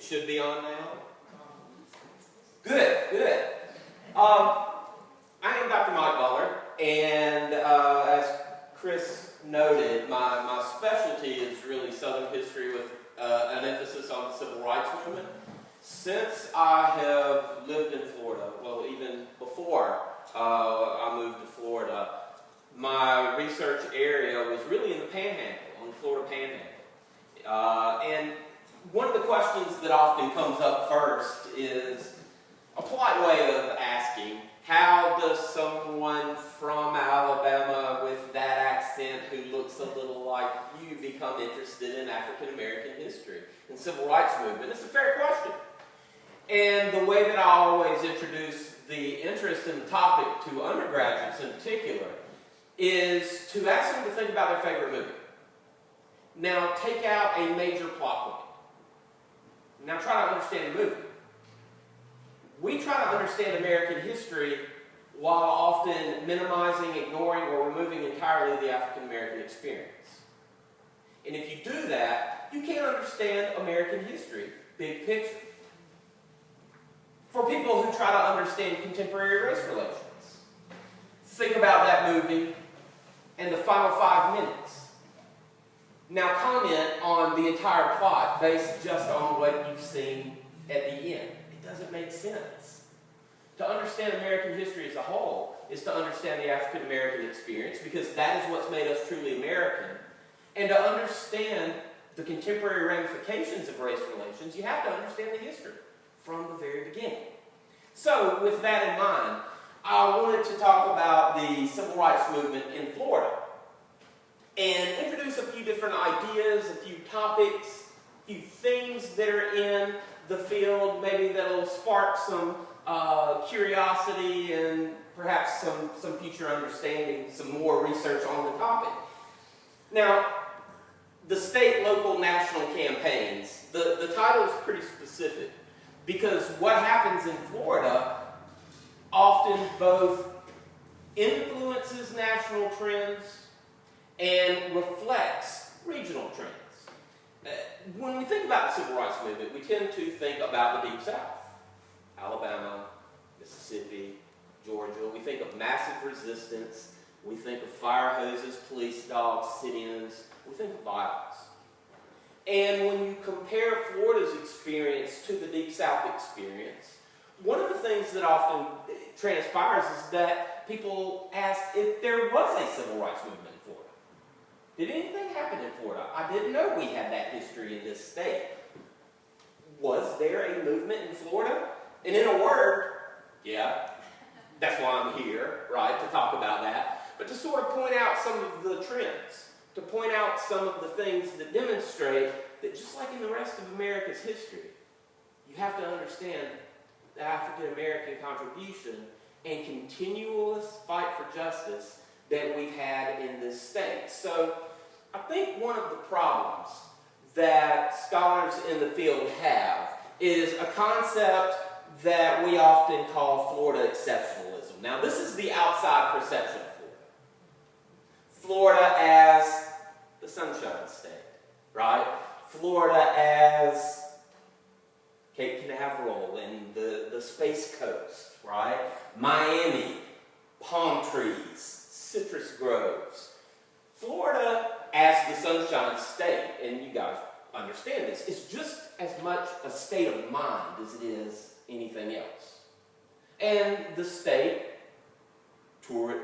should be on now. Good, good. I am Dr. Mike Butler, and as Chris noted, my specialty is really Southern history with an emphasis on the Civil Rights Movement. Since I have lived in Florida, well, even before I moved to Florida, my research area was really in the Panhandle, on the Florida Panhandle. And one of the questions that often comes up first is a polite way of asking, how does someone from Alabama with that accent who looks a little like you become interested in African American history and civil rights movement? It's a fair question. And the way that I always introduce the interest in the topic to undergraduates in particular is to ask them to think about their favorite movie. Now take out a major plot point. Now try to understand the movie. We try to understand American history while often minimizing, ignoring, or removing entirely the African American experience. And if you do that, you can't understand American history, big picture. For people who try to understand contemporary race relations, think about that movie and the final 5 minutes. Now comment on the entire plot based just on what you've seen at the end. It doesn't make sense. To understand American history as a whole is to understand the African American experience, because that is what's made us truly American. And to understand the contemporary ramifications of race relations, you have to understand the history from the very beginning. So with that in mind, I wanted to talk about the civil rights movement in Florida and introduce a few different ideas, a few topics, a few themes that are in the field, maybe that'll spark some curiosity and perhaps some future understanding, some more research on the topic. Now, the state, local, national campaigns, the title is pretty specific, because what happens in Florida often both influences national trends and reflects regional trends. When we think about the civil rights movement, we tend to think about the Deep South. Alabama, Mississippi, Georgia. We think of massive resistance. We think of fire hoses, police dogs, sit-ins. We think of violence. And when you compare Florida's experience to the Deep South experience, one of the things that often transpires is that people ask if there was a civil rights movement in Florida. Did anything happen in Florida? I didn't know we had that history in this state. Was there a movement in Florida? And in a word, yeah, that's why I'm here, right, to talk about that. But to sort of point out some of the trends, to point out some of the things that demonstrate that just like in the rest of America's history, you have to understand the African American contribution and continuous fight for justice that we've had in this state. So I think one of the problems that scholars in the field have is a concept that we often call Florida exceptionalism. Now, this is the outside perception of Florida. Florida as the Sunshine State, right? Florida as Cape Canaveral and the Space Coast, right? Miami, palm trees, citrus groves. Florida as the Sunshine State, and you guys understand this, is just as much a state of mind as it is anything else. And the state,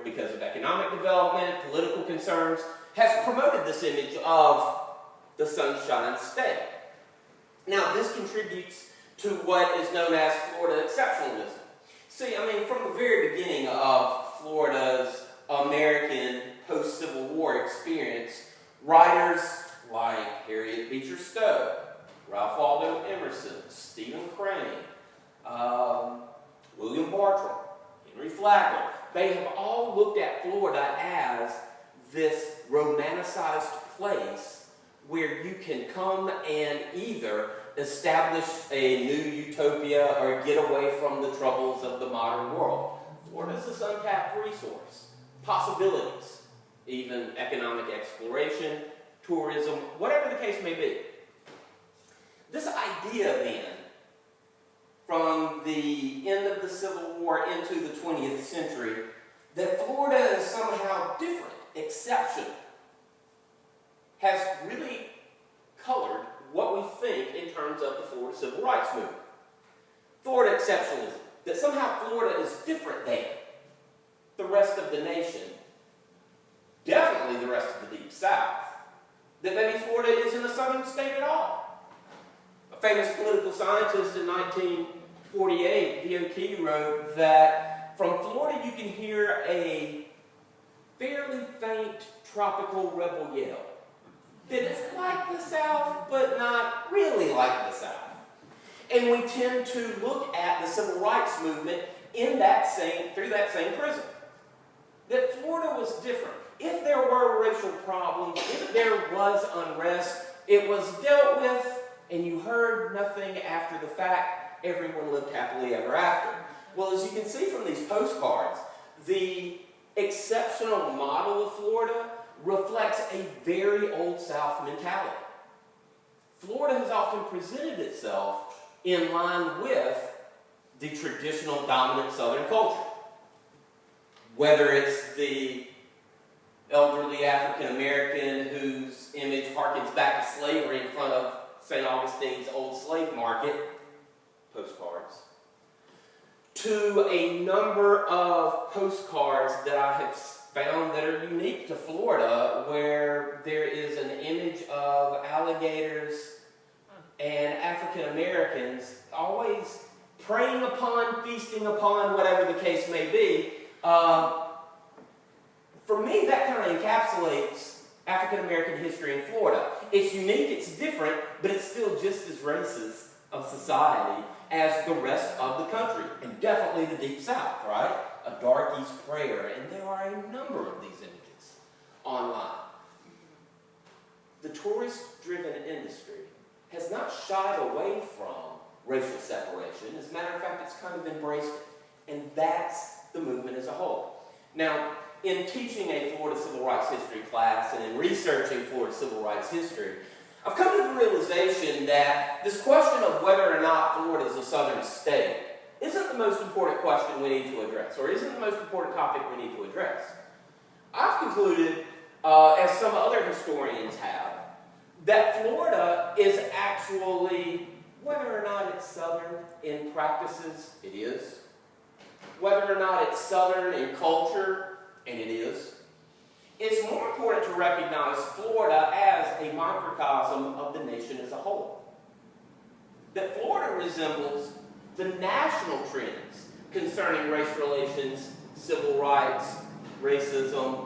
because of economic development, political concerns, has promoted this image of the Sunshine State. Now, this contributes to what is known as Florida exceptionalism. See, I mean, from the very beginning of Florida's American post-Civil War experience, writers like Harriet Beecher Stowe, Ralph Waldo Emerson, Stephen Crane, William Bartram, Henry Flagler, they have all looked at Florida as this romanticized place where you can come and either establish a new utopia or get away from the troubles of the modern world. Florida is this untapped resource, possibilities, even economic exploration, tourism, whatever the case may be. This idea then from the end of the Civil War into the 20th century that Florida is somehow different, exceptional, has really colored what we think in terms of the Florida Civil Rights Movement. Florida exceptionalism, that somehow Florida is different than the rest of the nation, definitely the rest of the Deep South, that maybe Florida isn't a southern state at all. A famous political scientist in 1948, V.O.T., wrote that from Florida you can hear a fairly faint tropical rebel yell. That it's like the South, but not really like the South. And we tend to look at the civil rights movement through that same prism. That Florida was different. If there were racial problems, if there was unrest, it was dealt with, and you heard nothing after the fact. Everyone lived happily ever after. Well, as you can see from these postcards, the exceptional model of Florida reflects a very Old South mentality. Florida has often presented itself in line with the traditional dominant Southern culture. Whether it's the elderly African American whose image harkens back to slavery in front of St. Augustine's old slave market, postcards, to a number of postcards that I have found that are unique to Florida, where there is an image of alligators and African Americans always preying upon, feasting upon, whatever the case may be. For me, that kind of encapsulates African American history in Florida. It's unique, it's different, but it's still just as racist of society as the rest of the country, and definitely the Deep South, right? A darkey's prayer, and there are a number of these images online. The tourist-driven industry has not shied away from racial separation. As a matter of fact, it's kind of embraced it, and that's the movement as a whole. Now, in teaching a Florida Civil Rights History class and in researching Florida Civil Rights history, I've come to the realization that this question of whether or not Florida is a southern state isn't the most important question we need to address, or isn't the most important topic we need to address. I've concluded, as some other historians have, that Florida is actually, whether or not it's southern in practices, it is. Whether or not it's southern in culture, and it is. It's more important to recognize Florida as a microcosm of the nation as a whole. That Florida resembles the national trends concerning race relations, civil rights, racism,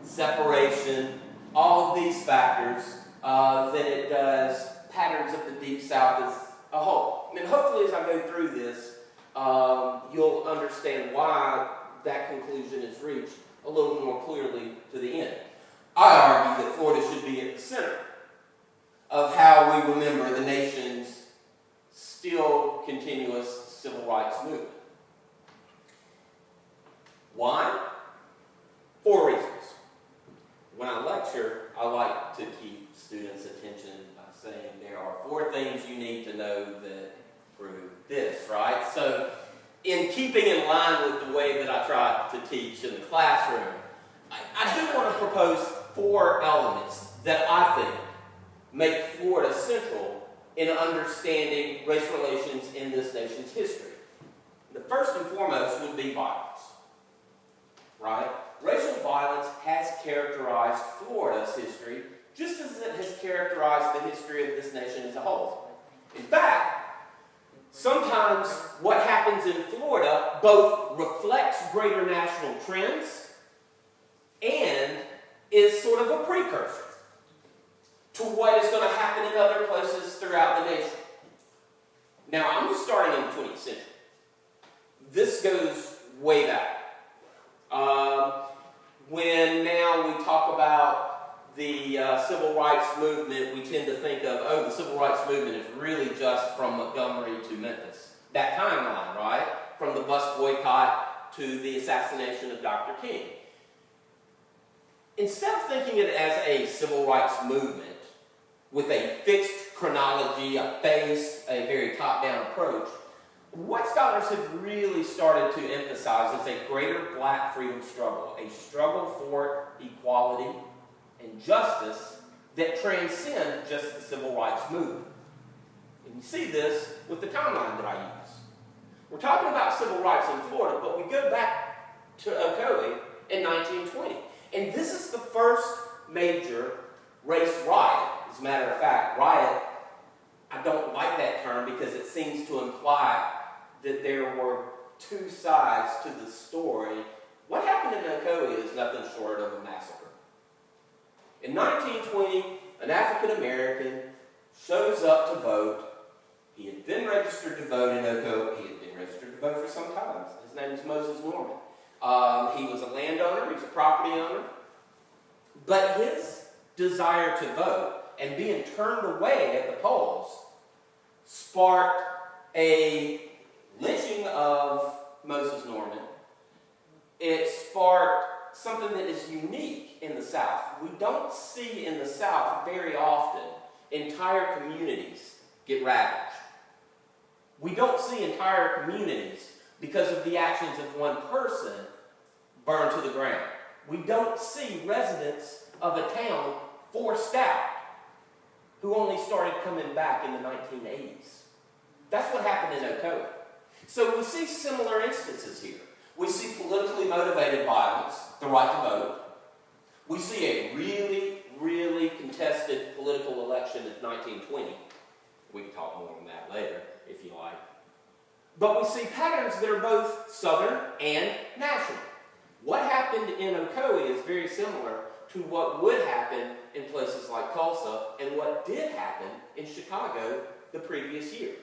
separation, all of these factors, than it does patterns of the Deep South as a whole. And hopefully as I go through this, you'll understand why that conclusion is reached a little more clearly to the end. I argue that Florida should be at the center of how we remember the nation's still continuous civil rights movement. Why? 4 reasons. When I lecture, I like to keep students' attention by saying there are 4 things you need to know that prove this, right? So, in keeping in line with the way that I try to teach in the classroom, I do want to propose 4 elements that I think make Florida central in understanding race relations in this nation's history. The first and foremost would be violence, right? Racial violence has characterized Florida's history just as it has characterized the history of this nation as a whole. In fact, sometimes what happens in Florida both reflects greater national trends and is sort of a precursor to what is going to happen in other places throughout the nation. Now, I'm just starting in the 20th century. This goes way back. When now we talk about the civil rights movement, we tend to think of, oh, the civil rights movement is really just from Montgomery to Memphis. That timeline, right? From the bus boycott to the assassination of Dr. King. Instead of thinking it as a civil rights movement with a fixed chronology, a face, a very top-down approach, What scholars have really started to emphasize is a greater black freedom struggle, a struggle for equality and justice that transcends just the civil rights movement. And you see this with the timeline that I use. We're talking about civil rights in Florida, but we go back to Ocoee in 1920. And this is the first major race riot. As a matter of fact, riot, I don't like that term because it seems to imply that there were two sides to the story. What happened in Ocoee is nothing short of a massacre. In 1920, an African American shows up to vote. He had been registered to vote in Ocoee. He had been registered to vote for some time. His name is Moses Norman. He was a landowner. He was a property owner. But his desire to vote and being turned away at the polls sparked a lynching of Moses Norman. It sparked something that is unique in the South. We don't see in the South very often entire communities get ravaged. We don't see entire communities, because of the actions of one person, burned to the ground. We don't see residents of a town forced out who only started coming back in the 1980s. That's what happened in Ocoee. So we see similar instances here. We see politically motivated violence, the right to vote. We see a really, really contested political election in 1920. We can talk more on that later, if you like. But we see patterns that are both Southern and national. What happened in Ocoee is very similar to what would happen in places like Tulsa and what did happen in Chicago the previous year.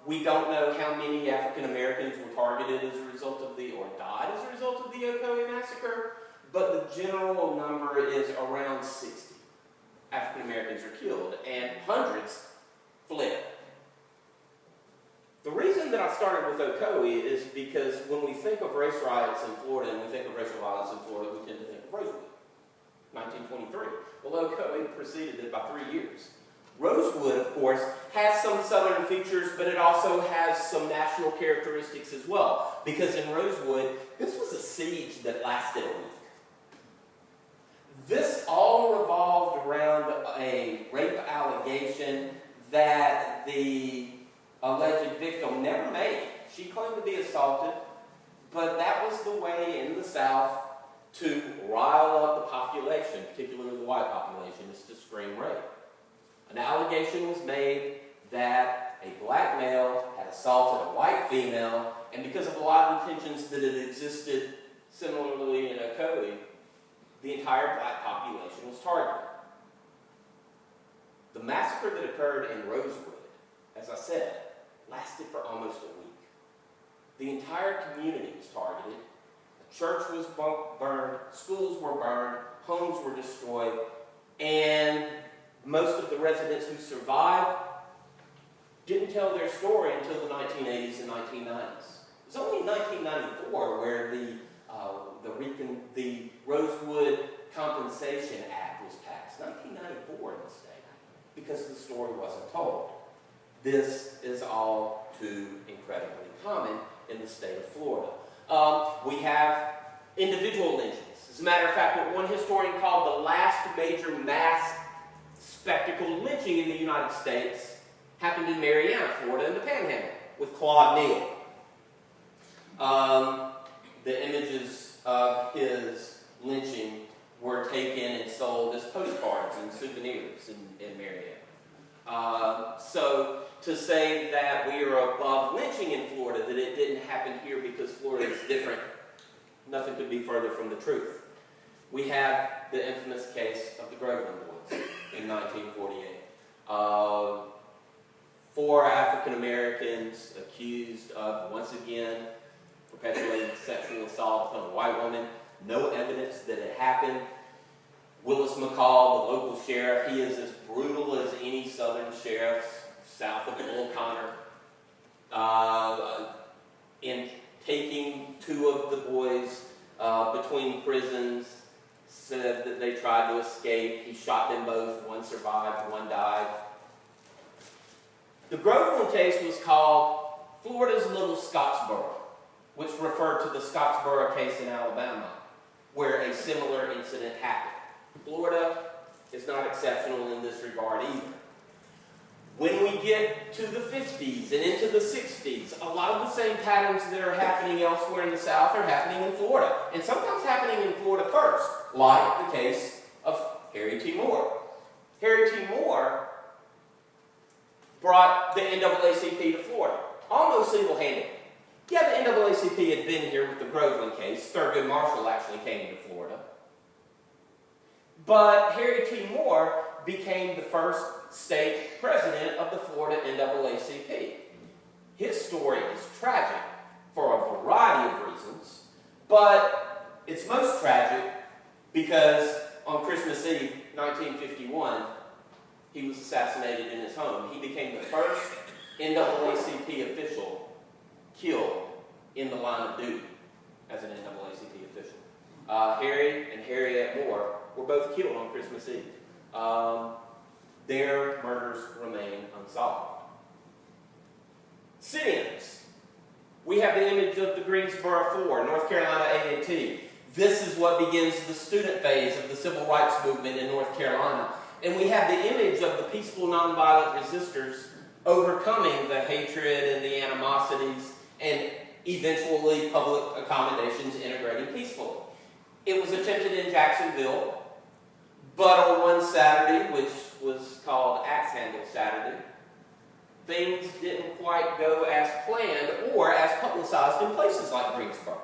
We don't know how many African Americans were targeted as a result of or died as a result of the Ocoee massacre, but the general number is around 60 African Americans are killed and hundreds fled. The reason that I started with Ocoee is because when we think of race riots in Florida and we think of racial violence in Florida, we tend to think of Rosewood, 1923. Well, Ocoee preceded it by 3 years. Rosewood, of course, has some Southern features, but it also has some national characteristics as well. Because in Rosewood, this was a siege that lasted a week. This all revolved around a rape allegation that the alleged victim never made. She claimed to be assaulted, but that was the way in the South to rile up the population, particularly the white population, is to scream rape. An allegation was made that a black male had assaulted a white female, and because of a lot of tensions that had existed similarly in Ocoee, the entire black population was targeted. The massacre that occurred in Rosewood, as I said, lasted for almost a week. The entire community was targeted. The church was burned, schools were burned, homes were destroyed, and most of the residents who survived didn't tell their story until the 1980s and 1990s. It was only in 1994 where the Rosewood Compensation Act was passed. 1994 in the state, because the story wasn't told. This is all too incredibly common in the state of Florida. We have individual lynchings. As a matter of fact, what one historian called the last major mass spectacle lynching in the United States happened in Marianna, Florida, in the Panhandle, with Claude Neal. The images of his lynching were taken and sold as postcards and souvenirs in Marianna. So to say that we are above lynching in Florida, that it didn't happen here because Florida is different, nothing could be further from the truth. We have the infamous case of the Groveland Boys in 1948. 4 African Americans accused of, once again, perpetuating sexual assault upon a white woman. No evidence that it happened. Willis McCall, the local sheriff, he is as brutal as any southern sheriff south of Bull Connor. In taking 2 of the boys between prisons, said that they tried to escape. He shot them both. 1 survived, 1 died. The Groveland case was called Florida's Little Scottsboro, which referred to the Scottsboro case in Alabama, where a similar incident happened. Florida is not exceptional in this regard either. When we get to the 50s and into the 60s, a lot of the same patterns that are happening elsewhere in the South are happening in Florida, and sometimes happening in Florida first, like the case of Harry T. Moore. Harry T. Moore brought the NAACP to Florida, almost single-handedly. Yeah, the NAACP had been here with the Groveland case. Thurgood Marshall actually came to Florida. But Harry T. Moore became the first state president of the Florida NAACP. His story is tragic for a variety of reasons, but it's most tragic because on Christmas Eve, 1951, he was assassinated in his home. He became the first NAACP official killed in the line of duty as an NAACP official. Harry and Harriet Moore were both killed on Christmas Eve. Their murders remain unsolved. Sit-ins. We have the image of the Greensboro 4, North Carolina A&T. This is what begins the student phase of the civil rights movement in North Carolina. And we have the image of the peaceful, nonviolent resistors overcoming the hatred and the animosities and eventually public accommodations integrating peacefully. It was attempted in Jacksonville, but on one Saturday, which was called Axe Handle Saturday, things didn't quite go as planned or as publicized in places like Greensboro.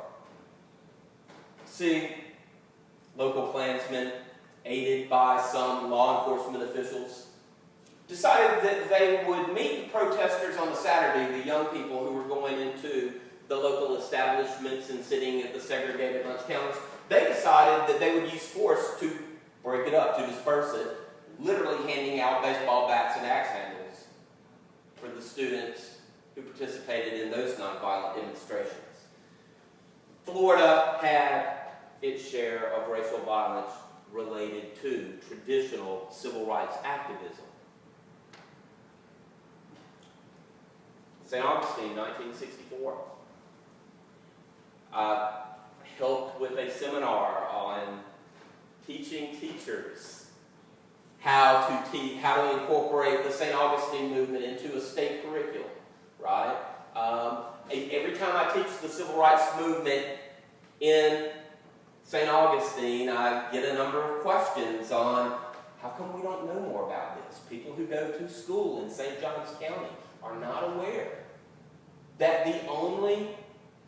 See, local Klansmen, aided by some law enforcement officials, decided that they would meet the protesters on the Saturday, the young people who were going into the local establishments and sitting at the segregated lunch counters. They decided that they would use force to break it up, to disperse it, literally handing out baseball bats and axe handles for the students who participated in those nonviolent demonstrations. Florida had its share of racial violence related to traditional civil rights activism. St. Augustine, 1964. Helped with a seminar on teaching teachers how to incorporate the St. Augustine movement into a state curriculum, right? Every time I teach the civil rights movement in St. Augustine, I get a number of questions on how come we don't know more about this? People who go to school in St. Johns County are not aware that the only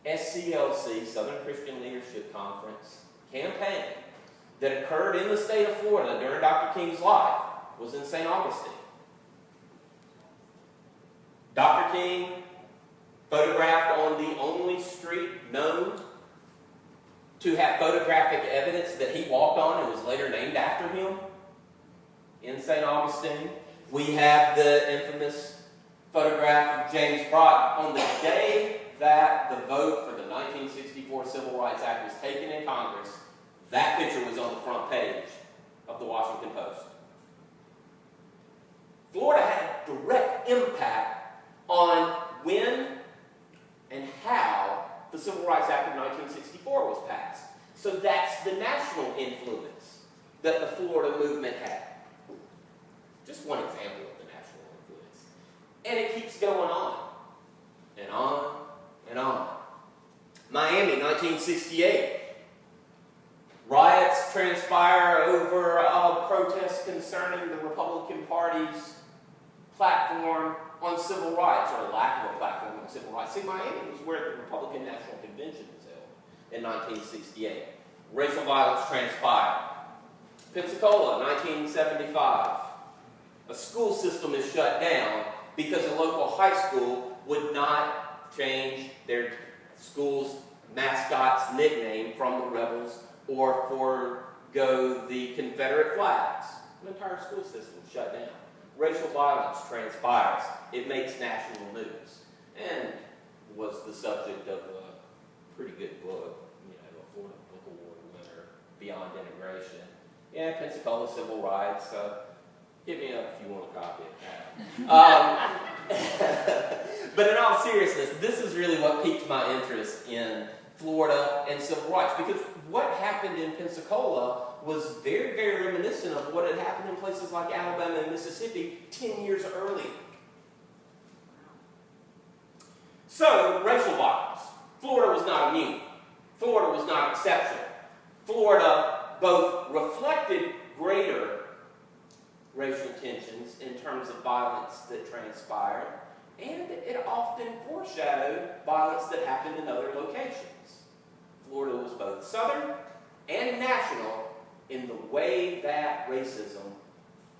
SCLC, Southern Christian Leadership Conference, campaign that occurred in the state of Florida during Dr. King's life was in St. Augustine. Dr. King photographed on the only street known to have photographic evidence that he walked on and was later named after him in St. Augustine. We have the infamous photograph of James Brock on the day that the vote for the 1964 Civil Rights Act was taken in Congress. That picture was on the front page of the Washington Post. Florida had direct impact on when and how the Civil Rights Act of 1964 was passed. So that's the national influence that the Florida movement had. Just one example of the national influence. And it keeps going on and on and on. Miami, 1968. Riots transpire over protests concerning the Republican Party's platform on civil rights, or lack of a platform on civil rights. See, Miami was where the Republican National Convention was held in 1968. Racial violence transpired. Pensacola, 1975. A school system is shut down because a local high school would not change their school's mascot's nickname from the rebels or forego the Confederate flags. An entire school system shut down. Racial violence transpires. It makes national news. And was the subject of a pretty good book, a Florida Book Award winner, Beyond Integration. Yeah, Pensacola Civil Rights. Hit me up if you want a copy of that. But in all seriousness, this is really what piqued my interest in Florida and civil rights, because what happened in Pensacola was very, very reminiscent of what had happened in places like Alabama and Mississippi 10 years earlier. So, racial violence. Florida was not immune. Florida was not exceptional. Florida both reflected greater racial tensions in terms of violence that transpired, and it often foreshadowed violence that happened in other locations. Florida was both southern and national in the way that racism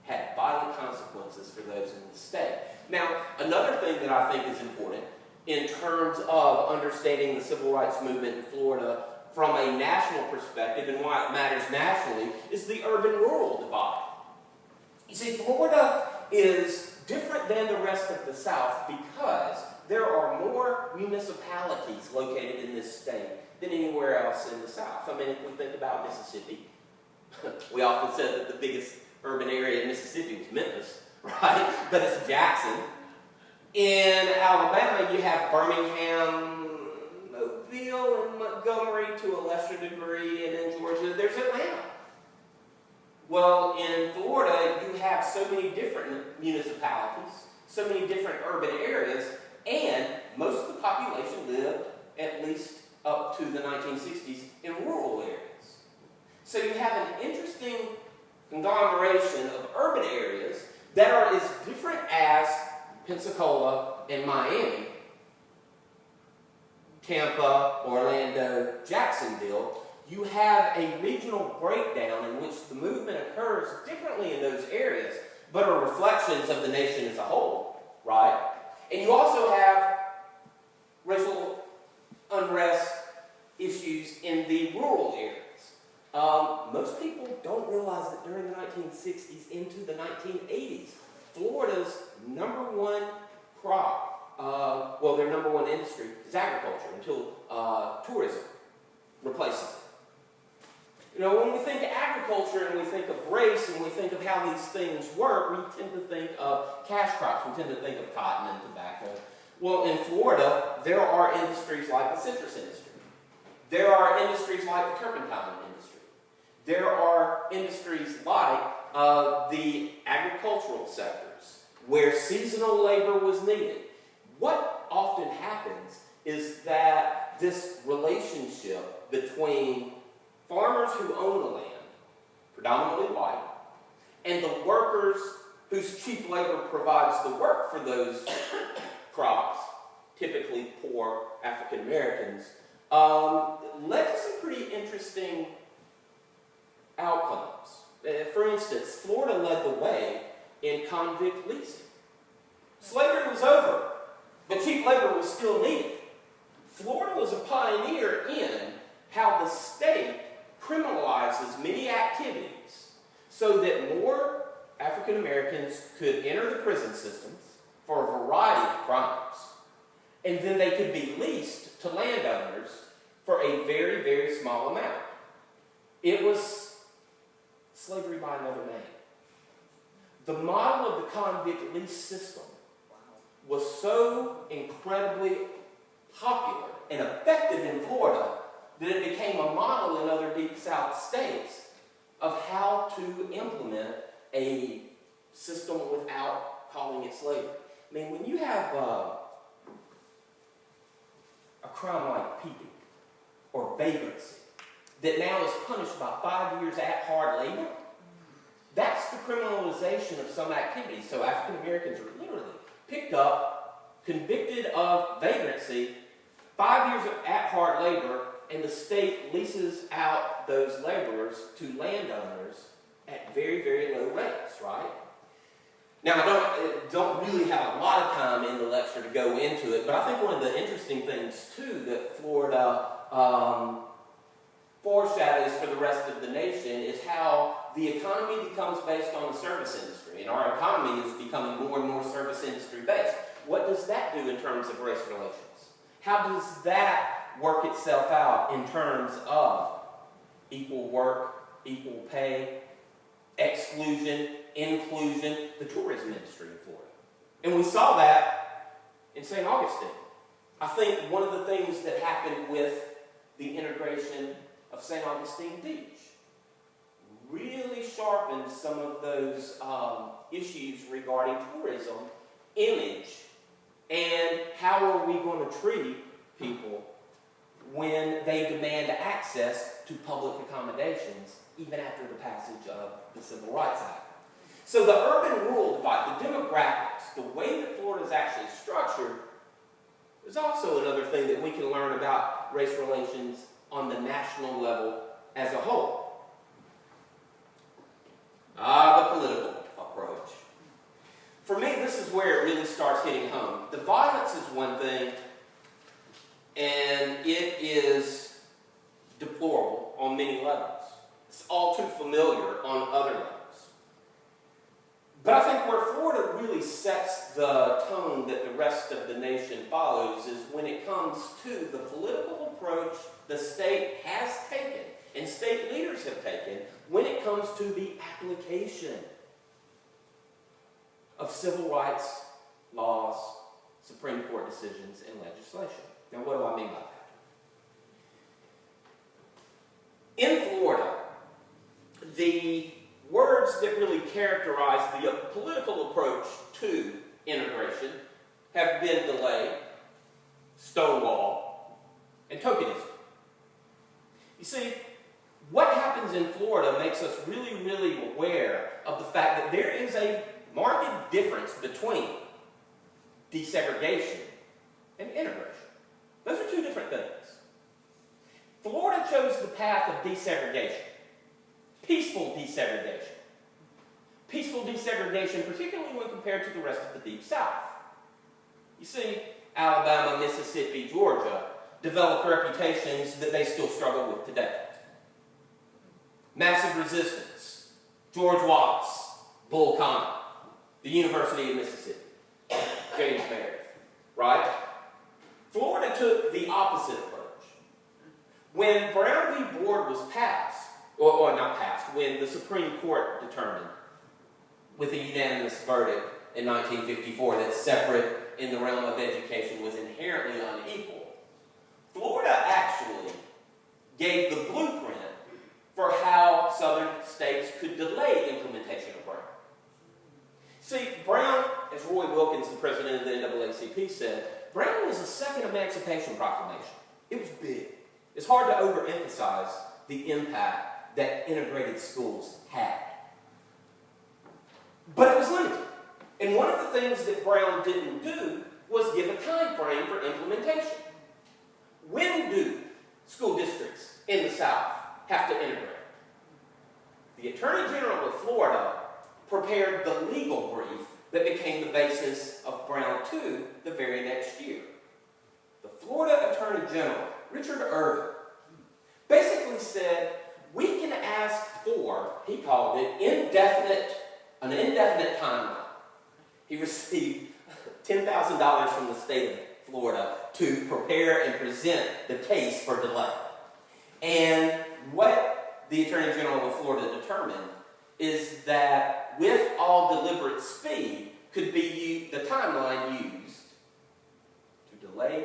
had violent consequences for those in the state. Now, another thing that I think is important in terms of understanding the civil rights movement in Florida from a national perspective and why it matters nationally is the urban-rural divide. You see, Florida is different than the rest of the South because there are more municipalities located in this state than anywhere else in the South. I mean, if we think about Mississippi, we often said that the biggest urban area in Mississippi was Memphis, right? But it's Jackson. In Alabama, you have Birmingham, Mobile, and Montgomery to a lesser degree, and in Georgia, there's Atlanta. Well, in Florida, you have so many different municipalities, so many different urban areas, and most of the population lived, at least up to the 1960s, in rural areas. So you have an interesting conglomeration of urban areas that are as different as Pensacola and Miami, Tampa, Orlando, Jacksonville. You have a regional breakdown in which the movement occurs differently in those areas, but are reflections of the nation as a whole, right? And you also have racial unrest issues in the rural areas. Most people don't realize that during the 1960s into the 1980s, Florida's number one crop, their number one industry is agriculture until tourism replaces it. You know, when we think of agriculture and we think of race and we think of how these things work, we tend to think of cash crops. We tend to think of cotton and tobacco. Well, in Florida, there are industries like the citrus industry. There are industries like the turpentine industry. There are industries like the agricultural sectors where seasonal labor was needed. What often happens is that this relationship between farmers who own the land, predominantly white, and the workers whose cheap labor provides the work for those crops, typically poor African Americans, led to some pretty interesting outcomes. For instance, Florida led the way in convict leasing. Slavery was over, but cheap labor was still needed. Florida was a pioneer in how the state criminalizes many activities so that more African Americans could enter the prison systems for a variety of crimes, and then they could be leased to landowners for a very, very small amount. It was slavery by another name. The model of the convict lease system was so incredibly popular and effective in Florida that it became a model in other Deep South states of how to implement a system without calling it slavery. I mean, when you have a crime like peeping or vagrancy that now is punished by 5 years at hard labor, that's the criminalization of some activities. So African Americans are literally picked up, convicted of vagrancy, 5 years at hard labor, and the state leases out those laborers to landowners at very, very low rates, right? Now, I don't really have a lot of time in the lecture to go into it, but I think one of the interesting things, too, that Florida foreshadows for the rest of the nation is how the economy becomes based on the service industry, and our economy is becoming more and more service industry based. What does that do in terms of race relations? How does that work itself out in terms of equal work, equal pay, exclusion, inclusion, the tourism industry in Florida? And we saw that in St. Augustine. I think one of the things that happened with the integration of St. Augustine Beach really sharpened some of those issues regarding tourism, image, and how are we going to treat people when they demand access to public accommodations even after the passage of the Civil Rights Act. So the urban-rural divide, the demographics, the way that Florida is actually structured, is also another thing that we can learn about race relations on the national level as a whole. The political approach. For me, this is where it really starts hitting home. The violence is one thing, and it is deplorable on many levels. It's all too familiar on other levels. But I think where Florida really sets the tone that the rest of the nation follows is when it comes to the political approach the state has taken and state leaders have taken when it comes to the application of civil rights laws, Supreme Court decisions, and legislation. Now, what do I mean by that? In Florida, the words that really characterize the political approach to integration have been delay, Stonewall, and tokenism. You see, what happens in Florida makes us really, really aware of the fact that there is a marked difference between desegregation and integration. Those are two different things. Florida chose the path of desegregation. Peaceful desegregation. Peaceful desegregation, particularly when compared to the rest of the Deep South. You see, Alabama, Mississippi, Georgia developed reputations that they still struggle with today. Massive resistance. George Wallace, Bull Connor, the University of Mississippi, James Meredith, right? Florida took the opposite approach. When Brown v. Board was passed, or not passed, when the Supreme Court determined with a unanimous verdict in 1954 that separate in the realm of education was inherently unequal, Florida actually gave the blueprint for how southern states could delay implementation of Brown. See, Brown, as Roy Wilkins, the president of the NAACP, said, Brown was a second Emancipation Proclamation. It was big. It's hard to overemphasize the impact that integrated schools had. But it was limited. And one of the things that Brown didn't do was give a time frame for implementation. When do school districts in the South have to integrate? The Attorney General of Florida prepared the legal brief that became the basis of Brown 2 the very next year. The Florida Attorney General, Richard Irvin, basically said, we can ask for, he called it, an indefinite timeline. He received $10,000 from the state of Florida to prepare and present the case for delay. And what the Attorney General of Florida determined is that with all deliberate speed could be the timeline used to delay.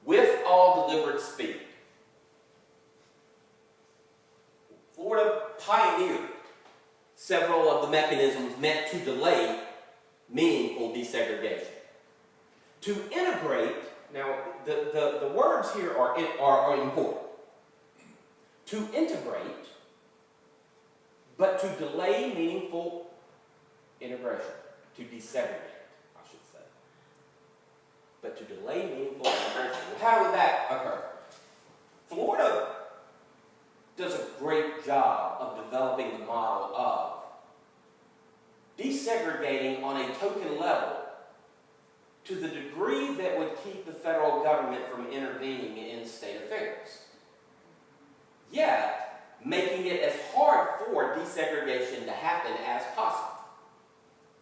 With all deliberate speed. Florida pioneered several of the mechanisms meant to delay meaningful desegregation. To integrate, now the words here are important. To integrate, but to delay meaningful integration. To desegregate, I should say. But to delay meaningful integration. Well, how would that occur? Florida does a great job of developing the model of desegregating on a token level to the degree that would keep the federal government from intervening in state affairs. Yet, making it as hard for desegregation to happen as possible.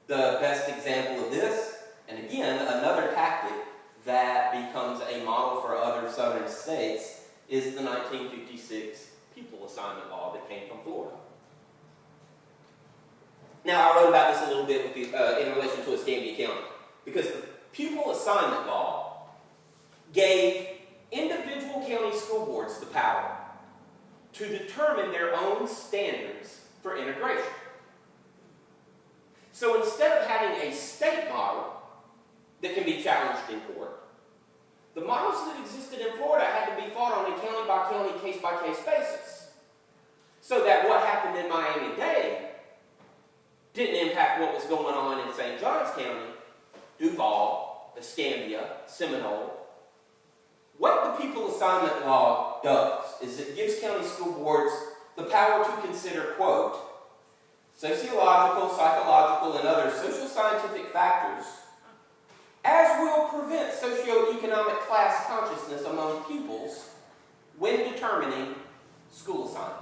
The best example of this, and again, another tactic that becomes a model for other southern states, is the 1956 People Assignment Law that came from Florida. Now, I wrote about this a little bit with the, in relation to Escambia County, because the pupil assignment law gave individual county school boards the power to determine their own standards for integration. So instead of having a state model that can be challenged in court, the models that existed in Florida had to be fought on a county-by-county, case-by-case basis. So that what happened in Miami-Dade didn't impact what was going on in St. Johns County, Duval, Escambia, Seminole. What the pupil assignment law does is it gives county school boards the power to consider, quote, sociological, psychological, and other social scientific factors as will prevent socioeconomic class consciousness among pupils when determining school assignment.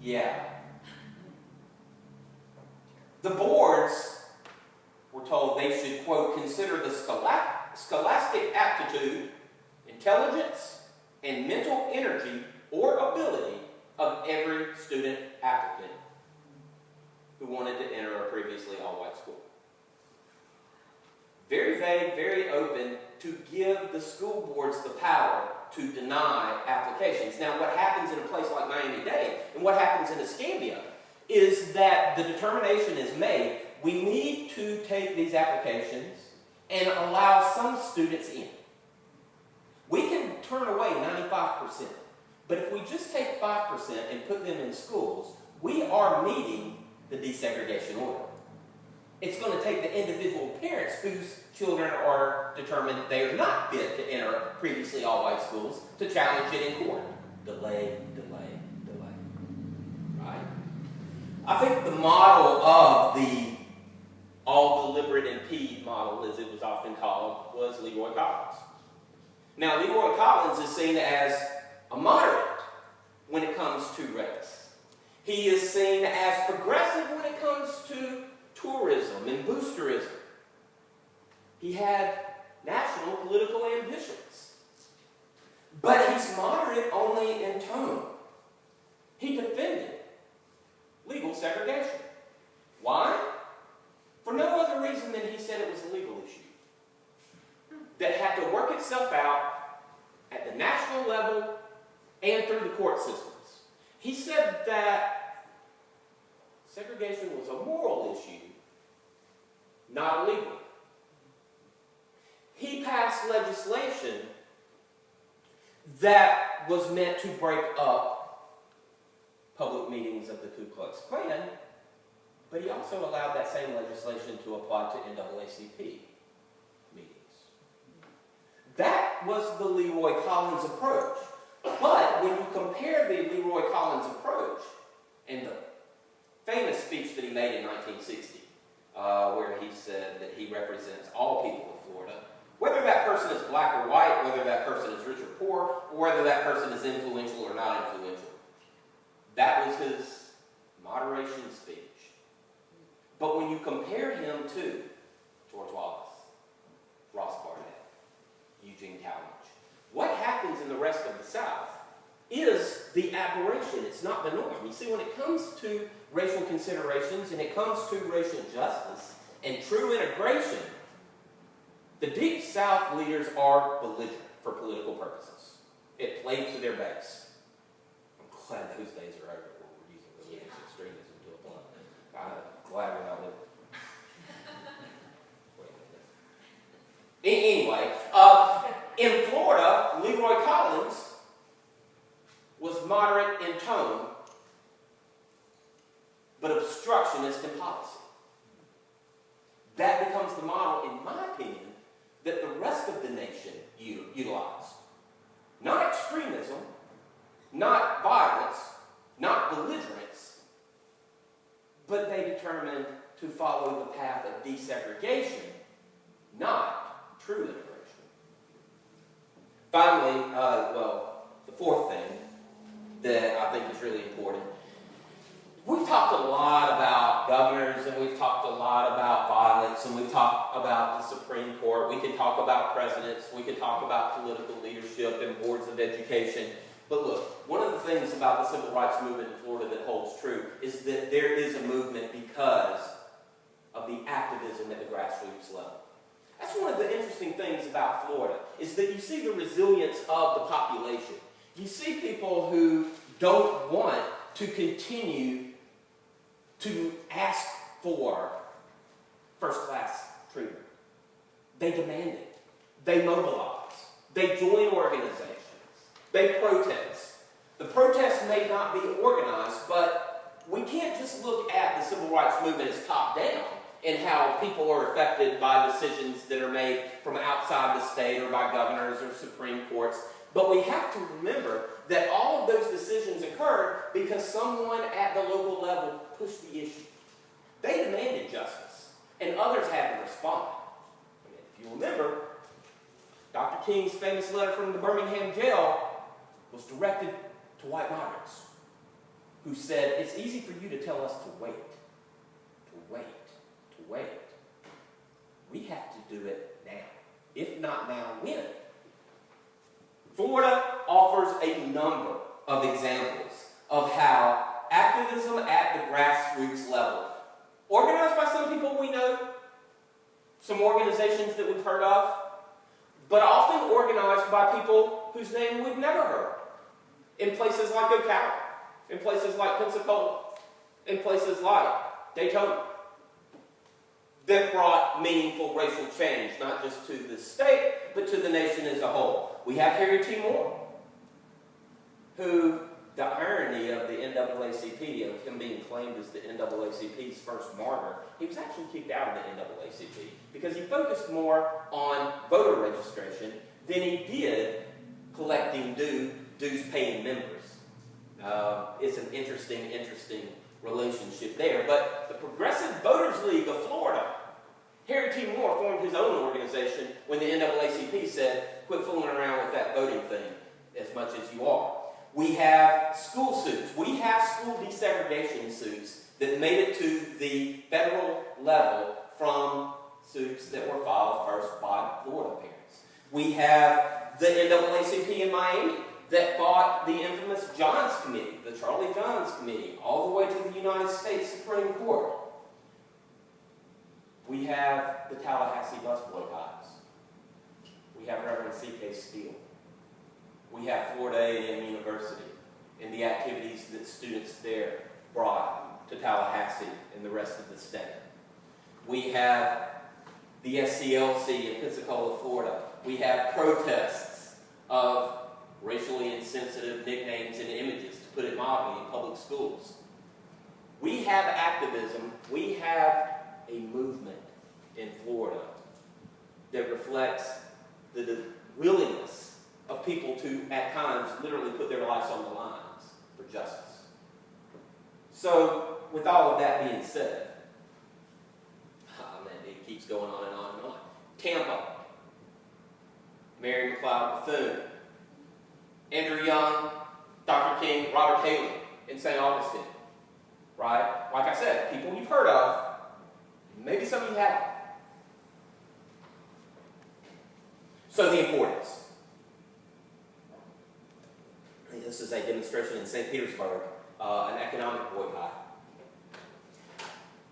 Yeah. The boards were told they should, quote, consider the scholastic aptitude, intelligence, and mental energy or ability of every student applicant who wanted to enter a previously all-white school. Very vague, very open, to give the school boards the power to deny applications. Now, what happens in a place like Miami-Dade and what happens in Escambia is that the determination is made, we need to take these applications and allow some students in. We can turn away 95%, but if we just take 5% and put them in schools, we are meeting the desegregation order. It's going to take the individual parents whose children are determined they are not fit to enter previously all-white schools to challenge it in court. Delay, delay, delay. Right? I think the model of the all deliberate impede model, as it was often called, was LeRoy Collins. Now, LeRoy Collins is seen as a moderate when it comes to race. He is seen as progressive when it comes to tourism and boosterism. He had national political ambitions. But he's moderate only in tone. He defended legal segregation. Why? For no other reason than he said it was a legal issue that had to work itself out at the national level and through the court systems. He said that segregation was a moral issue, not illegal. He passed legislation that was meant to break up public meetings of the Ku Klux Klan, but he also allowed that same legislation to apply to NAACP meetings. That was the LeRoy Collins approach. But when you compare the LeRoy Collins approach and the famous speech that he made in 1960, where he said that he represents all people of Florida, whether that person is black or white, whether that person is rich or poor, or whether that person is influential or not influential. That was his moderation speech. But when you compare him to George Wallace, Ross Barnett, Eugene Talmadge, what happens in the rest of the South is the aberration. It's not the norm. You see, when it comes to racial considerations and it comes to racial justice and true integration, the Deep South leaders are belligerent for political purposes. It played to their base. I'm glad those days are over where we're using religious extremism to apply. I'm glad we're not living. Anyway, in Florida, LeRoy Collins was moderate in tone, but obstructionist in policy. That becomes the model, in my opinion, that the rest of the nation utilized. Not extremism, not violence, not belligerence, but they determined to follow the path of desegregation, not true integration. Finally, the fourth thing that I think is really important. We've talked a lot about governors, and we've talked a lot about violence, and we've talked about the Supreme Court. We could talk about presidents. We could talk about political leadership and boards of education. But look, one of the things about the civil rights movement in Florida that holds true is that there is a movement because of the activism at the grassroots level. That's one of the interesting things about Florida, is that you see the resilience of the population. You see people who don't want to continue to ask for first-class treatment. They demand it. They mobilize. They join organizations. They protest. The protests may not be organized, but we can't just look at the civil rights movement as top-down and how people are affected by decisions that are made from outside the state or by governors or Supreme Courts. But we have to remember that all of those decisions occurred because someone at the local level pushed the issue. They demanded justice, and others had to respond. And if you remember, Dr. King's famous letter from the Birmingham jail was directed to white moderates who said, it's easy for you to tell us to wait, to wait, to wait. We have to do it now. If not now, when? Florida offers a number of examples of how activism at the grassroots level, organized by some people we know, some organizations that we've heard of, but often organized by people whose name we've never heard, in places like Ocala, in places like Pensacola, in places like Daytona, that brought meaningful racial change, not just to the state, but to the nation as a whole. We have Harry T. Moore, who, the irony of the NAACP, of him being claimed as the NAACP's first martyr, he was actually kicked out of the NAACP because he focused more on voter registration than he did collecting dues-paying members. It's an interesting relationship there. But the Progressive Voters League of Florida, Harry T. Moore formed his own organization when the NAACP said, quit fooling around with that voting thing as much as you are. We have school suits. We have school desegregation suits that made it to the federal level from suits that were filed first by Florida parents. We have the NAACP in Miami that fought the infamous Johns Committee, the Charlie Johns Committee, all the way to the United States Supreme Court. We have the Tallahassee bus boycotts. We have Reverend C.K. Steele. We have Florida A&M University and the activities that students there brought to Tallahassee and the rest of the state. We have the SCLC in Pensacola, Florida. We have protests of racially insensitive nicknames and images, to put it mildly, in public schools. We have activism. We have a movement in Florida that reflects the willingness of people to, at times, literally put their lives on the lines for justice. So, with all of that being said, it keeps going on and on and on. Tampa, Mary McLeod Bethune, Andrew Young, Dr. King, Robert Haley in St. Augustine, right? Like I said, people you've heard of, maybe some of you haven't. So the importance. This is a demonstration in St. Petersburg, an economic boycott.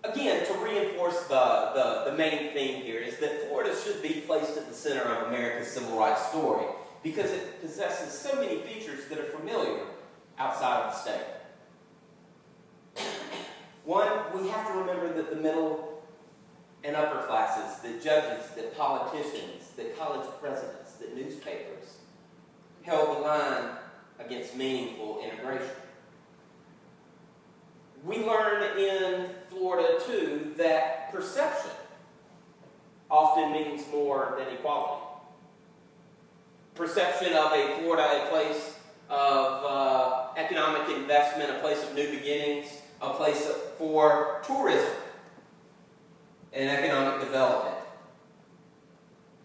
Again, to reinforce the main theme here is that Florida should be placed at the center of America's civil rights story because it possesses so many features that are familiar outside of the state. One, we have to remember that the middle and upper classes, that judges, that politicians, that college presidents, that newspapers held the line against meaningful integration. We learn in Florida, too, that perception often means more than equality. Perception of a Florida, a place of economic investment, a place of new beginnings, a place for tourism and economic development,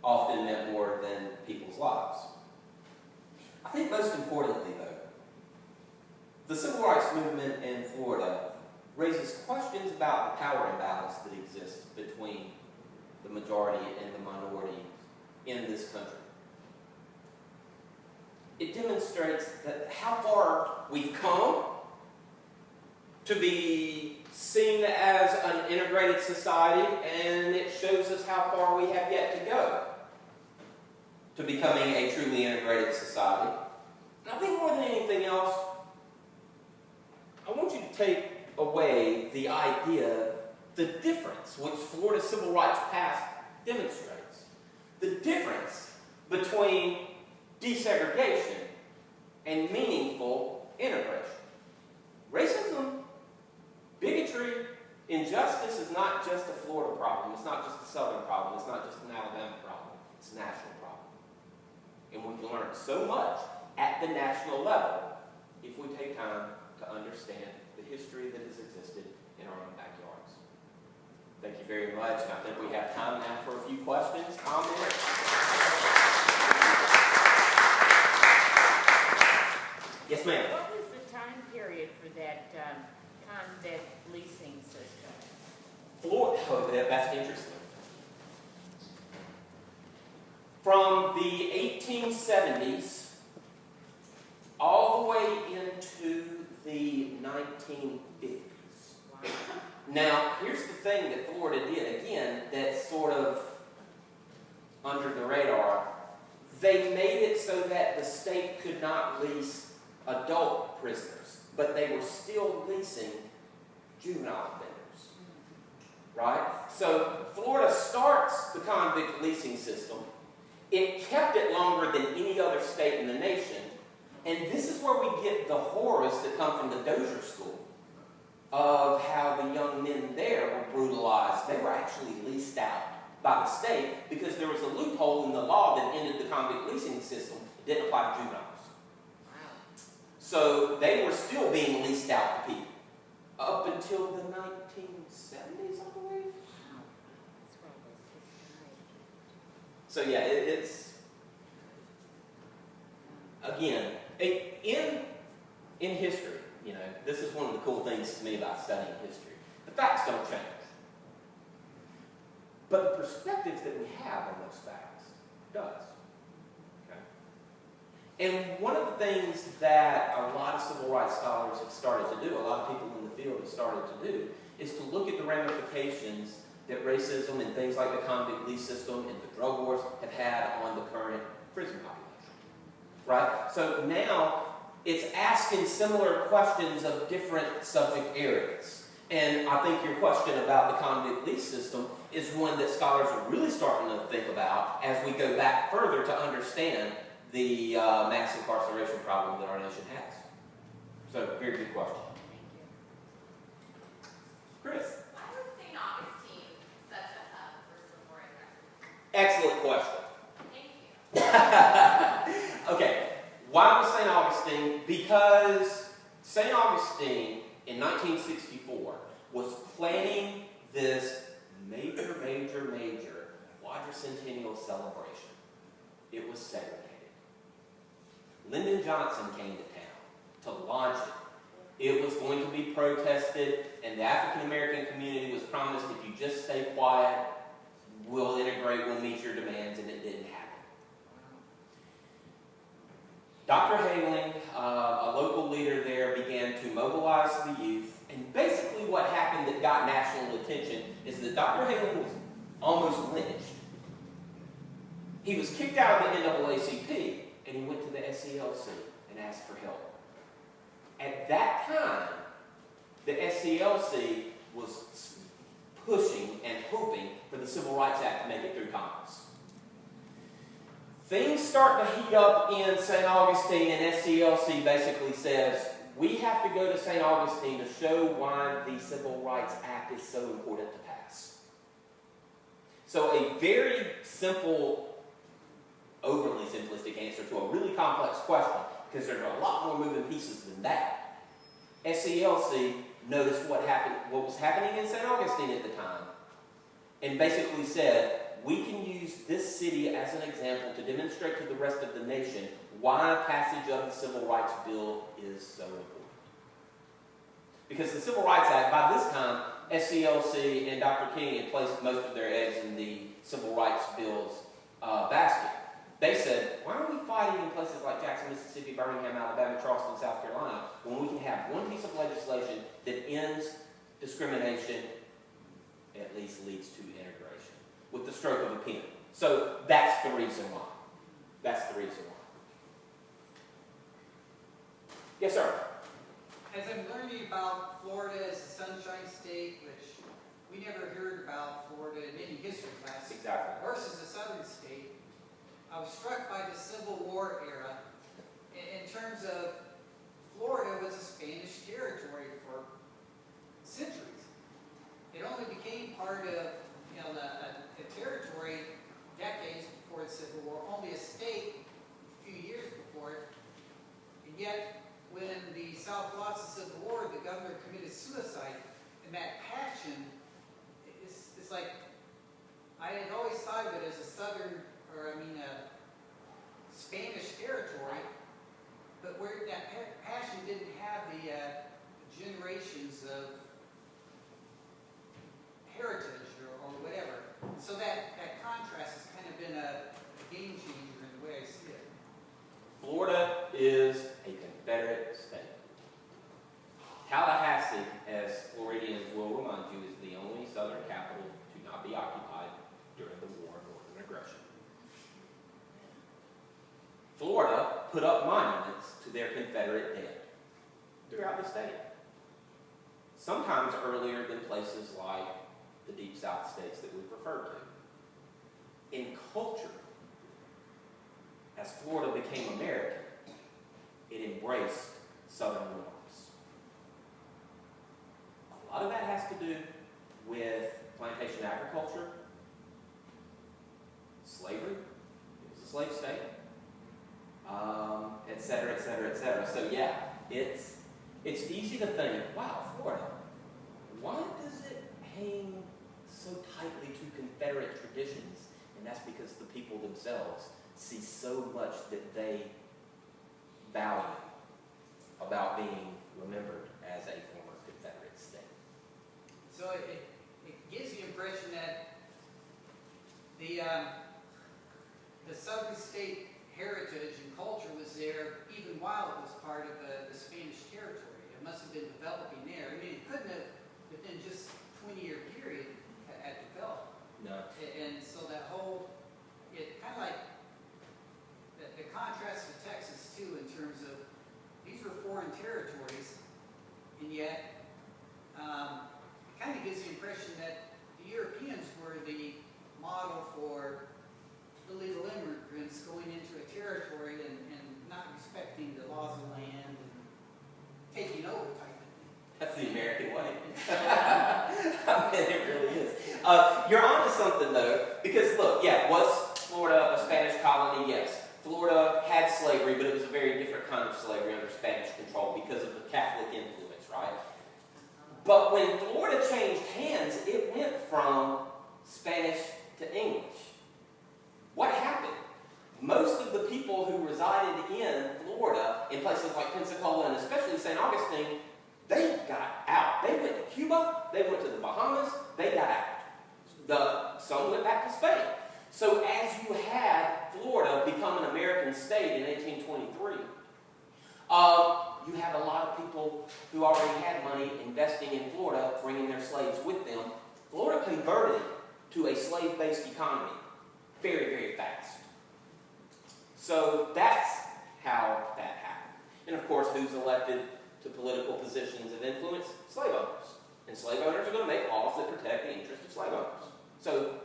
often meant more than people's lives. I think most importantly, though, the civil rights movement in Florida raises questions about the power imbalance that exists between the majority and the minority in this country. it demonstrates that how far we've come to be seen as an integrated society, and it shows us how far we have yet to go to becoming a truly integrated society. And I think more than anything else, I want you to take away the idea, the difference which Florida's civil rights past demonstrates. The difference between desegregation and meaningful integration. Racism, bigotry, injustice is not just a Florida problem. It's not just a Southern problem. It's not just an Alabama problem. It's a national problem. And we can learn so much at the national level if we take time to understand the history that has existed in our own backyards. Thank you very much, and I think we have time now for a few questions, comments. Yes, ma'am. What was the time period for that convict leasing system? Florida, oh, that's interesting. From the 1870s all the way into the 1950s. Wow. Now, here's the thing that Florida did, again, that's sort of under the radar. They made it so that the state could not lease adult prisoners, but they were still leasing juvenile offenders. Right? So, Florida starts the convict leasing system. It kept it longer than any other state in the nation. And this is where we get the horrors that come from the Dozier School of how the young men there were brutalized. They were actually leased out by the state because there was a loophole in the law that ended the convict leasing system. It didn't apply to juveniles. Wow. So they were still being leased out to people up until the 1970s, I believe. Wow. That's why those kids died. So yeah, it's, again, in history, you know, this is one of the cool things to me about studying history. The facts don't change. But the perspectives that we have on those facts does. Okay? And one of the things that a lot of civil rights scholars have started to do, a lot of people in the field have started to do, is to look at the ramifications that racism and things like the convict lease system and the drug wars have had on the current prison population. Right? So now it's asking similar questions of different subject areas. And I think your question about the convict lease system is one that scholars are really starting to think about as we go back further to understand the mass incarceration problem that our nation has. So, very good question. Thank you. Chris? Why was St. Augustine such a hub for civil rights? Excellent question. Thank you. Okay, why was St. Augustine? Because St. Augustine in 1964 was planning this major quadricentennial celebration. It was segregated. Lyndon Johnson came to town to launch it. It was going to be protested, and the African American community was promised, if you just stay quiet, we'll integrate, we'll meet your demands, and it didn't happen. Dr. Haling, a local leader there, began to mobilize the youth, and basically what happened that got national attention is that Dr. Haling was almost lynched. He was kicked out of the NAACP, and he went to the SCLC and asked for help. At that time, the SCLC was pushing and hoping for the Civil Rights Act to make it through Congress. Things start to heat up in St. Augustine, and SCLC basically says, we have to go to St. Augustine to show why the Civil Rights Act is so important to pass. So a very simple, overly simplistic answer to a really complex question, because there's a lot more moving pieces than that. SCLC noticed what was happening in St. Augustine at the time, and basically said, we can use this city as an example to demonstrate to the rest of the nation why passage of the Civil Rights Bill is so important. Because the Civil Rights Act, by this time, SCLC and Dr. King had placed most of their eggs in the Civil Rights Bill's basket. They said, why are we fighting in places like Jackson, Mississippi, Birmingham, Alabama, Charleston, South Carolina, when we can have one piece of legislation that ends discrimination, at least leads to integration, with the stroke of a pen. So that's the reason why. That's the reason why. Yes, sir? As I'm learning about Florida as a sunshine state, which we never heard about Florida in any history class, Exactly. versus a southern state, I was struck by the Civil War era in terms of Florida was a Spanish territory for centuries. It only became part of the territory decades before the Civil War, only a state a few years before it, and yet when the South lost the Civil War, the governor committed suicide, and that passion is like, I had always thought of it as a southern, a Spanish territory, but where that passion didn't have the generations of heritage or whatever. So that contrast has kind of been a game changer in the way I see it. Florida is a Confederate state. Tallahassee, as Floridians will remind you, is the only southern capital to not be occupied during the War of Northern Aggression. Florida put up monuments to their Confederate dead throughout the state. Sometimes earlier than places like the Deep South states that we've referred to. In culture, as Florida became American, it embraced Southern norms. A lot of that has to do with plantation agriculture, slavery, it was a slave state, et cetera, et cetera, et cetera. So yeah, it's easy to think, wow, Florida, why does it hang so tightly to Confederate traditions? And that's because the people themselves see so much that they value about being remembered as a former Confederate state. So it gives the impression that the southern state heritage and culture was there even while it was part of the Spanish territory. It must have been developing there. I mean, it couldn't have, within just 20-year period, had developed. No. And so that whole, it kind of like, the contrast to Texas, too, in terms of, these were foreign territories, and yet, it kind of gives the impression that the Europeans were the model for illegal immigrants going into a territory and not respecting the laws of the land and taking over type of thing. That's the American way. I mean, it really is. You're onto something, though, because look, yeah, was Florida a Spanish colony? Yes. Florida had slavery, but it was a very different kind of slavery under Spanish control because of the Catholic influence, right? But when Florida changed hands, it went from Spanish to English. What happened? Most of the people who resided in Florida, in places like Pensacola and especially St. Augustine, they got out. They went to Cuba, they went to the Bahamas, they got out. Some went back to Spain. So as you had Florida become an American state in 1823, you had a lot of people who already had money investing in Florida, bringing their slaves with them. Florida converted to a slave-based economy very, very fast. So that's how that happened. And of course, who's elected to political positions of influence? Slave owners. And slave owners are going to make laws that protect the interests of slave owners. So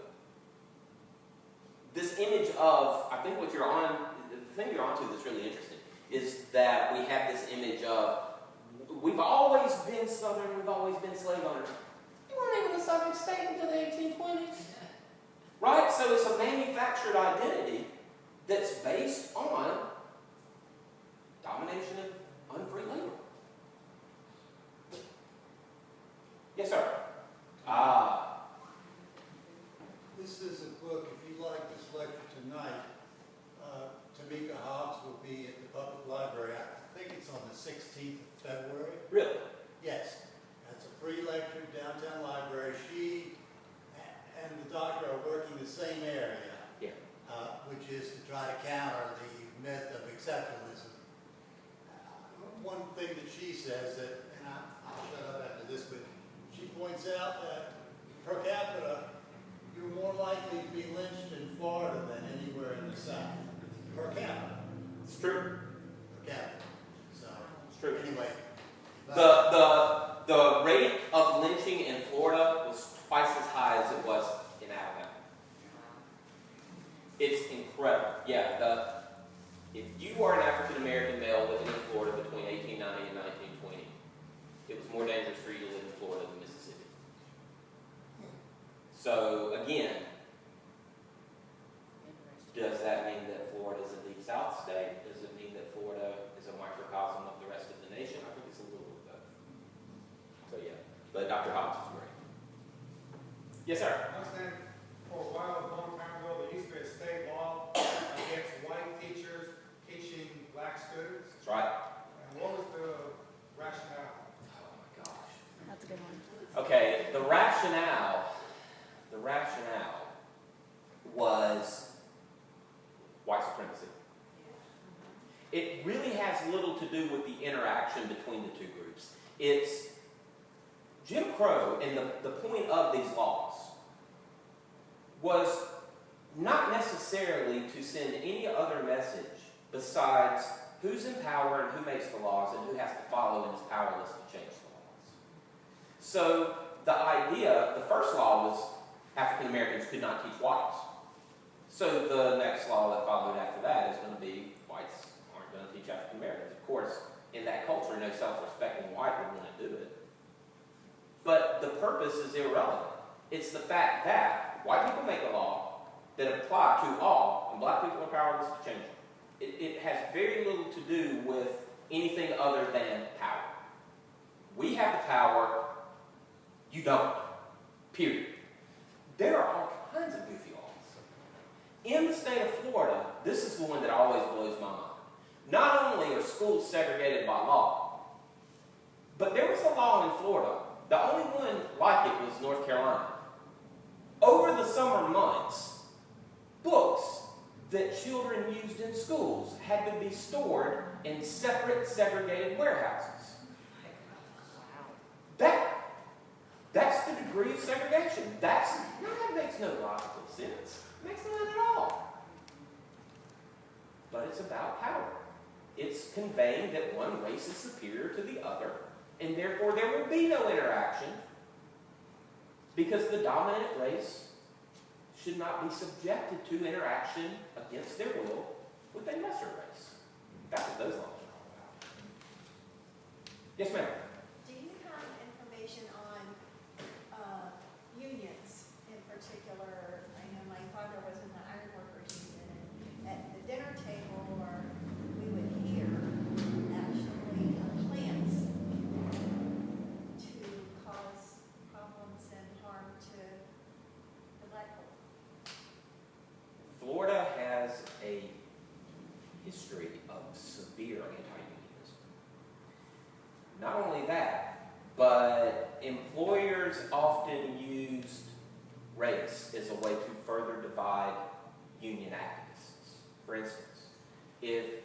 this image of, I think what you're on, the thing you're onto that's really interesting is that we have this image of, we've always been Southern, we've always been slave owners. You weren't even a Southern state until the 1820s. Right? So it's a manufactured identity that's based on domination of unfree labor. Yes, sir. This is a book, if you like this lecture tonight, Tamika Hobbs will be at the public library. I think it's on the 16th of February. Really? Yes. That's a free lecture, downtown library. She and the doctor are working the same area, Yeah. which is to try to counter the myth says that, and I'll shut up after this, but she points out that per capita, you're more likely to be lynched in Florida than anywhere in the South. Per capita. It's true. Per capita. So, It's true. anyway. The rate of lynching in Florida was twice as high as it was in Alabama. It's incredible. Yeah, if you are an African American male living in Florida between 1890 and 1920, it was more dangerous for you to live in Florida than Mississippi. So again, does that mean that Florida is a deep South state? Does it mean that Florida is a microcosm of the rest of the nation? I think it's a little bit of both. So yeah, but Dr. Hobbs is great. Yes, sir. I understand for a while, a long time ago, there used to be a state law against white teachers teaching black students. That's right. And what was the rationale? Oh my gosh. That's a good one. Okay, the rationale was white supremacy. It really has little to do with the interaction between the two groups. It's Jim Crow, and the point of these laws was not necessarily to send any other message besides who's in power and who makes the laws and who has to follow and is powerless to change the laws. So the idea, the first law was African Americans could not teach whites. So the next law that followed after that is going to be whites aren't going to teach African Americans. Of course, in that culture, no self-respecting white would want to do it. But the purpose is irrelevant. It's the fact that white people make a law that apply to all, and black people are powerless to change it. It has very little to do with anything other than power. We have the power, you don't. Period. There are all kinds of goofy laws. In the state of Florida, this is the one that always blows my mind. Not only are schools segregated by law, but there was a law in Florida. The only one like it was North Carolina. Over the summer months, books that children used in schools had to be stored in separate, segregated warehouses. That's the degree of segregation. That makes no logical sense. It makes none at all. But it's about power. It's conveying that one race is superior to the other, and therefore there will be no interaction because the dominant race should not be subjected to interaction against their will with a lesser race. That's what those laws are all about. Yes, ma'am. Do you have information on unions in particular? I know my father was in the ironworkers union, and at the dinner table, or we would hear actually plans to cause problems and harm to the black folk. Florida has a history of severe anti-unionism. Not only that, but employers often used race as a way to further divide union activists. For instance, if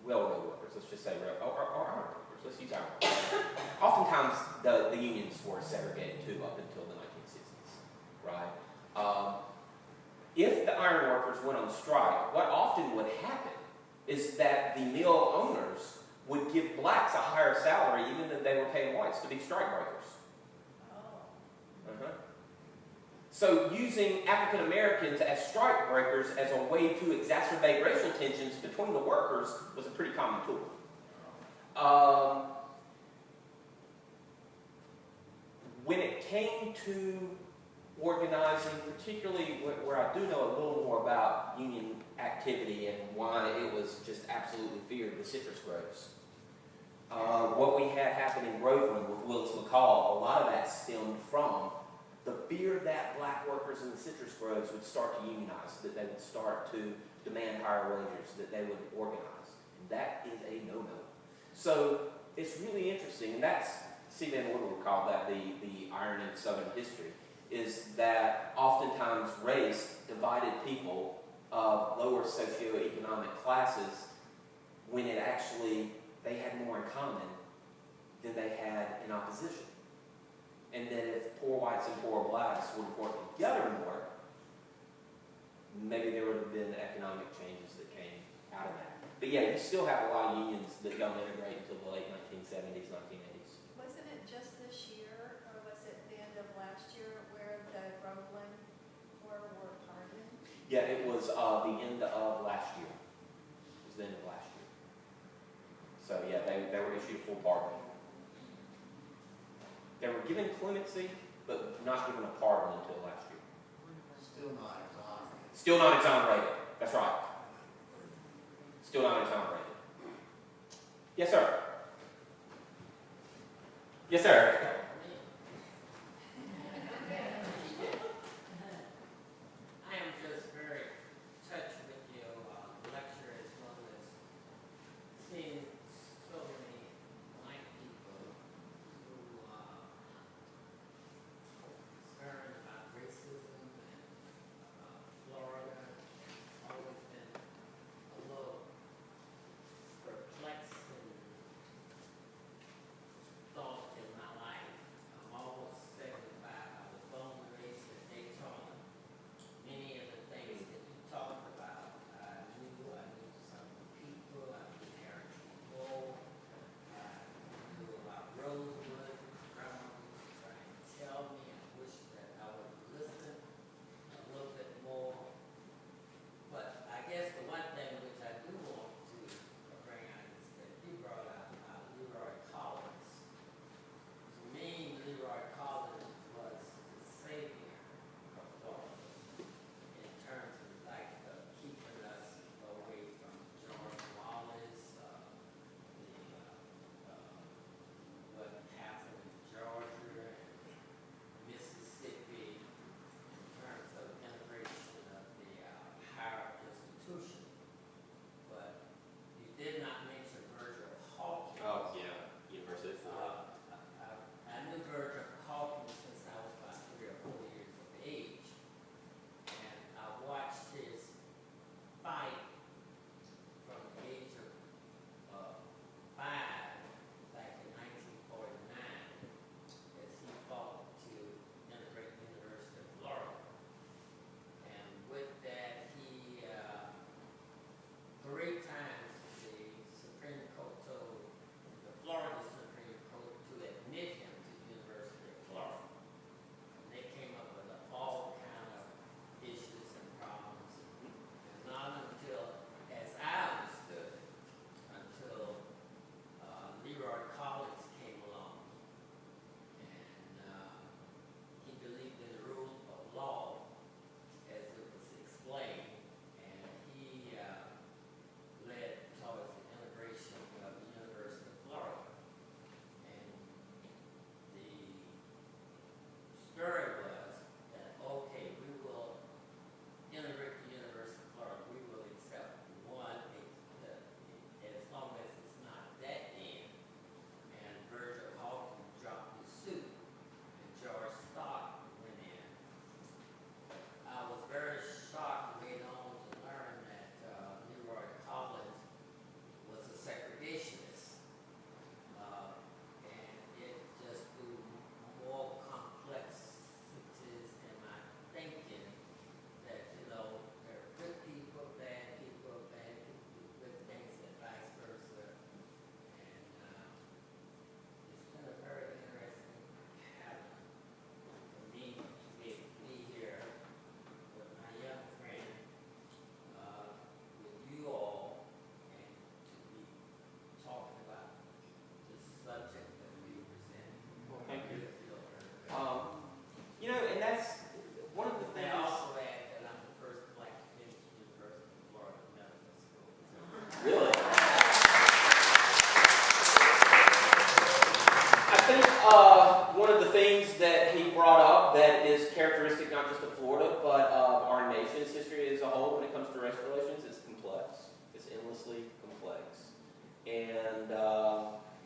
railroad workers, let's just say or iron workers, let's use iron workers. Oftentimes the unions were segregated too up until the 1960s, right? If the iron workers went on strike, what often would happen is that the mill owners would give blacks a higher salary even than they were paying whites to be strikebreakers. So using African Americans as strikebreakers as a way to exacerbate racial tensions between the workers was a pretty common tool. When it came to organizing, particularly where I do know a little more about union activity and why it was just absolutely feared, the citrus groves. What we had happen in Groveland with Willis McCall, a lot of that stemmed from the fear that black workers in the citrus groves would start to unionize, that they would start to demand higher wages, that they would organize. And that is a no-no. So it's really interesting, and that's, C. Van Woodward called that the irony of Southern history, is that oftentimes race divided people of lower socioeconomic classes when it actually, they had more in common than they had in opposition. And that if poor whites and poor blacks would have worked together more, maybe there would have been economic changes that came out of that. But yeah, you still have a lot of unions that don't integrate until the late 1970s, 1980s. Wasn't it just this year, or was it the end of last year, where the Groveland were pardoned? Yeah, it was the end of last year. It was the end of last year. So yeah, they were issued full pardon. They were given clemency, but not given a pardon until last year. Still not exonerated. Still not exonerated. That's right. Still not exonerated. Yes, sir. Yes, sir. I am just very touched with your lecture as well as seeing so many white people who are concerned about racism and Florida. Always been a little perplexed and thought in my life. I'm almost 75. I was born and raised in Daytona. Many of the things that you talked about, I knew some people, I knew Harrington Bull, I knew about Rosewood. Grandma was trying to tell me. I wish that I would listen a little bit more. But I guess the one thing which I do want to bring out is that you brought out LeRoy Collins. To me, LeRoy Collins was the savior of Florida in terms of keeping us away from George Wallace, what happened in Georgia and Mississippi in terms of integration of the higher institution. But you did not mention Virgil Hawkins. Oh yeah, University of Florida. I knew Virgil Hawkins since I was about 3 or 4 years of age, and I watched his fight from the age of 5 back in 1949 as he fought to integrate the University of Florida. And with that, he 3 times the Supreme Court told the Florida Supreme Court to admit him to the University of Florida. And they came up with all kind of issues and problems. And not until, as I understood it, until LeRoy Collins came along. And he believed in the rule of law as it was explained. And he led towards the integration of the University of Florida. And the story was that, okay, we will integrate the University of Florida. We will accept as long as it's not that end. And Virgil Hawkins dropped his suit, and George Stock went in. I was very shocked later on to learn that LeRoy Collins was a segregationist. And it just grew more complexities in my thinking that, there are good people, bad people do good things, and vice versa. And it's been a very interesting pattern for me to be here with my young friend, with you all, and to be talking about the subject that we present. Well, thank you. Feel very good. And that's one of the They things. also add that I'm the first black to finish the University of Florida Medical School. Really? I think one of the things that he brought up that is characteristic not just of Florida, but of our nation's history as a whole when it comes to race relations is complex. It's endlessly complex. And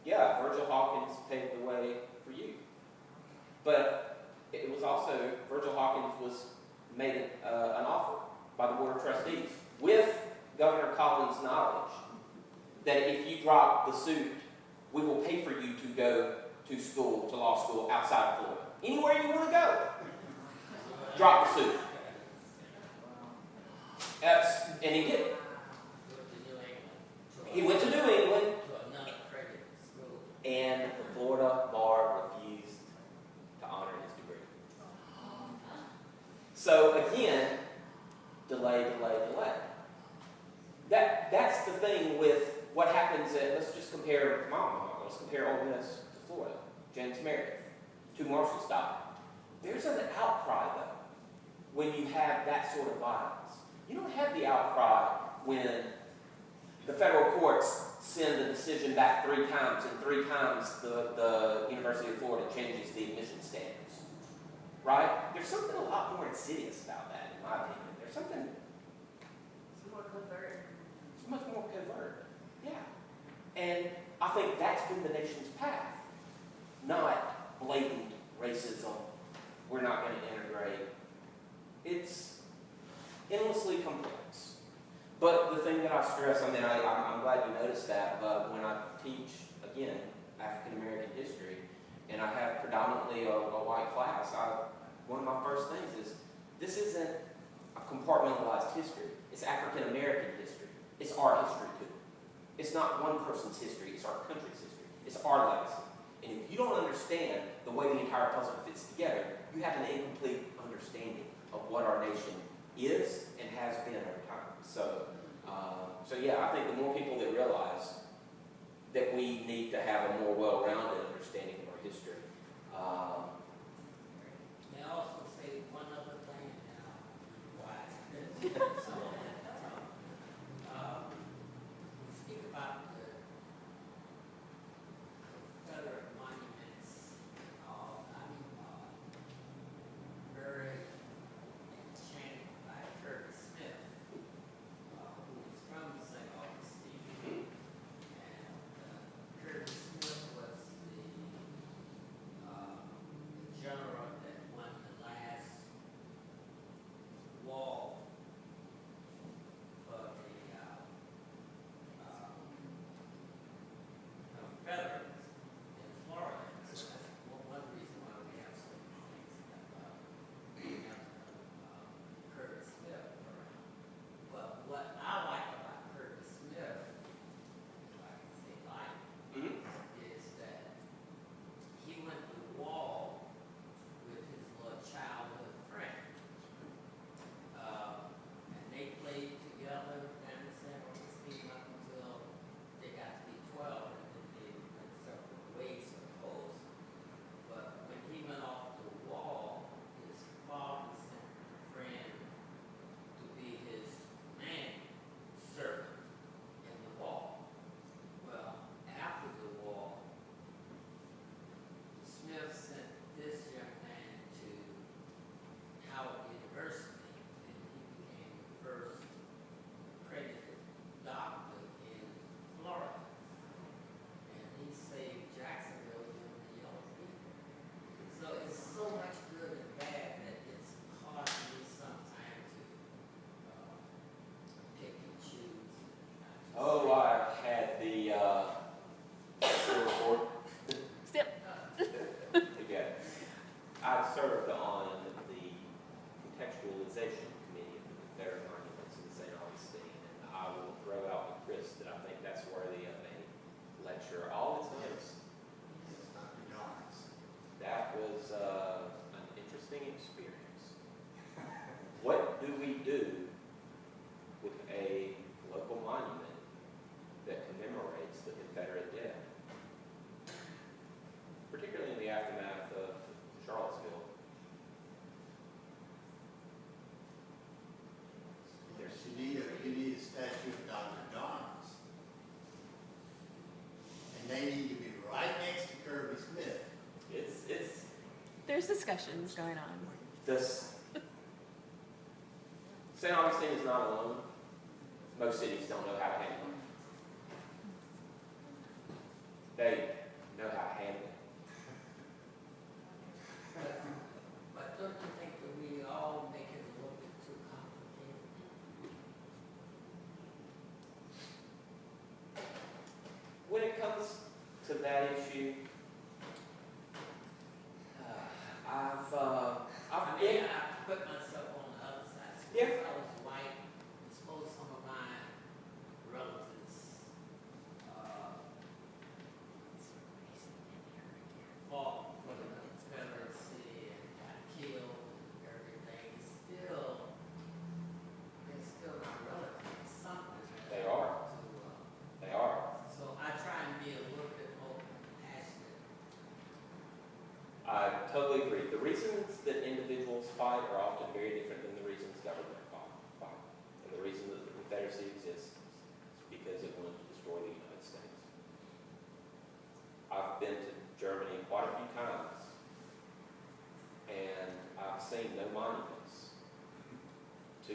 yeah, Virgil Hawkins paved the way for you. But it was also, Virgil Hawkins was made an offer by the Board of Trustees with Governor Collins' knowledge that if you drop the suit we will pay for you to go to school, to law school outside of Florida. Anywhere you want to go. Drop the suit. And he did. He went to New England, and the Florida bar refused to honor his degree. So again, delay. That's the thing with what happens at, let's just compare let's compare Ole Miss to Florida. James Meredith, two marshals died. There's an outcry though, when you have that sort of violence. You don't have the outcry when the federal courts send the decision back 3 times, and 3 times the University of Florida changes the admission standards. Right? There's something a lot more insidious about that, in my opinion. There's something More covert. so much more covert. Yeah. And I think that's been the nation's path. Not blatant racism. We're not going to integrate. It's endlessly complex. But the thing that I stress, I'm glad you noticed that, but when I teach, again, African American history, and I have predominantly a white class, one of my first things is, this isn't a compartmentalized history. It's African American history. It's our history too. It's not one person's history, it's our country's history. It's our legacy. And if you don't understand the way the entire puzzle fits together, you have an incomplete understanding of what our nation is and has been over time. So yeah, I think the more people that realize that we need to have a more well-rounded understanding of our history. May I also say one other thing now? Why is this? So, we speak about the Confederate monuments. Very enchanted by Curtis Smith, who was from St. Augustine. And Curtis Smith was the general that won the last war for the Confederates in Florida. So that's one reason why we have so many things about Curtis Smith around. But what I like about Curtis Smith, if I can say like, is that he went to war with his little childhood friend. And they played together down in San Augustine up until they got to be 12, and then they went separate ways, I suppose. But when he went off to war, his father sent a friend to be his man servant in the war. Well, after the war, Smith sent this young man to Howard University, and he became the first accredited doctor in Florida. And he saved Jacksonville during the Yellow Fever. So it's so much good and bad that it's hard for me sometimes to pick and choose. Oh, I had the report. Still. Okay. I served on the contextualization committee of the Confederate monuments in St. Augustine, and I will throw out with Chris that I think that's worthy of a lecture all its own. That was an interesting experience. What do we do with a local monument that commemorates the Confederate dead? Particularly in the aftermath of Charlottesville. You need a statue of Dr. Donn's. And they need to be right next to Kirby Smith. It's There's discussions going on. this. St. Augustine is not alone. Most cities don't know how to handle it. They know how to handle it. But don't you think that we all make it a little bit too complicated? When it comes to that issue. I've been. I put myself on the other side. Yeah. Suppose I was white, and suppose some of my relatives, fought for the Confederacy and got killed and everything. They're still my relatives, something. They are. They are. So I try and be a little bit more compassionate. I totally agree. The reasons that individuals fight are often very different than the reasons government fight. And the reason that the Confederacy exists is because it wanted to destroy the United States. I've been to Germany quite a few times, and I've seen no monuments to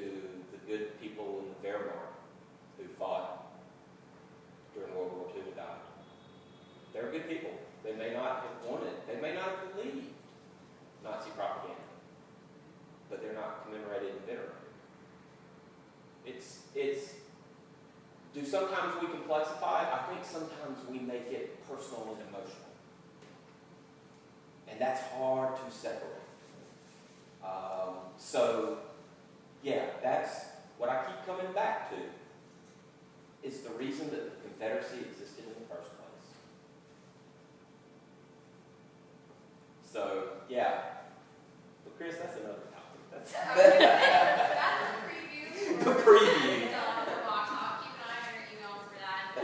the good people in the Wehrmacht who fought during World War II and died. They're good people. They may not have wanted, they may not have believed Nazi propaganda, but they're not commemorated and venerated. Do sometimes we complexify it? I think sometimes we make it personal and emotional. And that's hard to separate. Yeah, that's what I keep coming back to, is the reason that the Confederacy existed in the first place. So, yeah. But Chris, that's another topic. That's That's a preview. the preview. Keep an eye on your emails for that.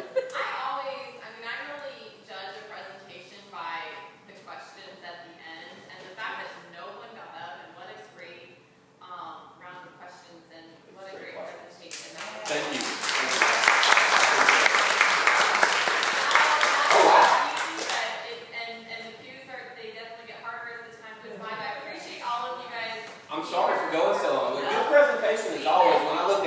I really judge a presentation by the questions at the end, and the fact that no one got up, and what a great round of questions, and what a great presentation. Thank you. Oh, wow. And the cues they definitely get harder as the time goes by. I appreciate all of you guys. I'm sorry for going so long. A good presentation is always, when I look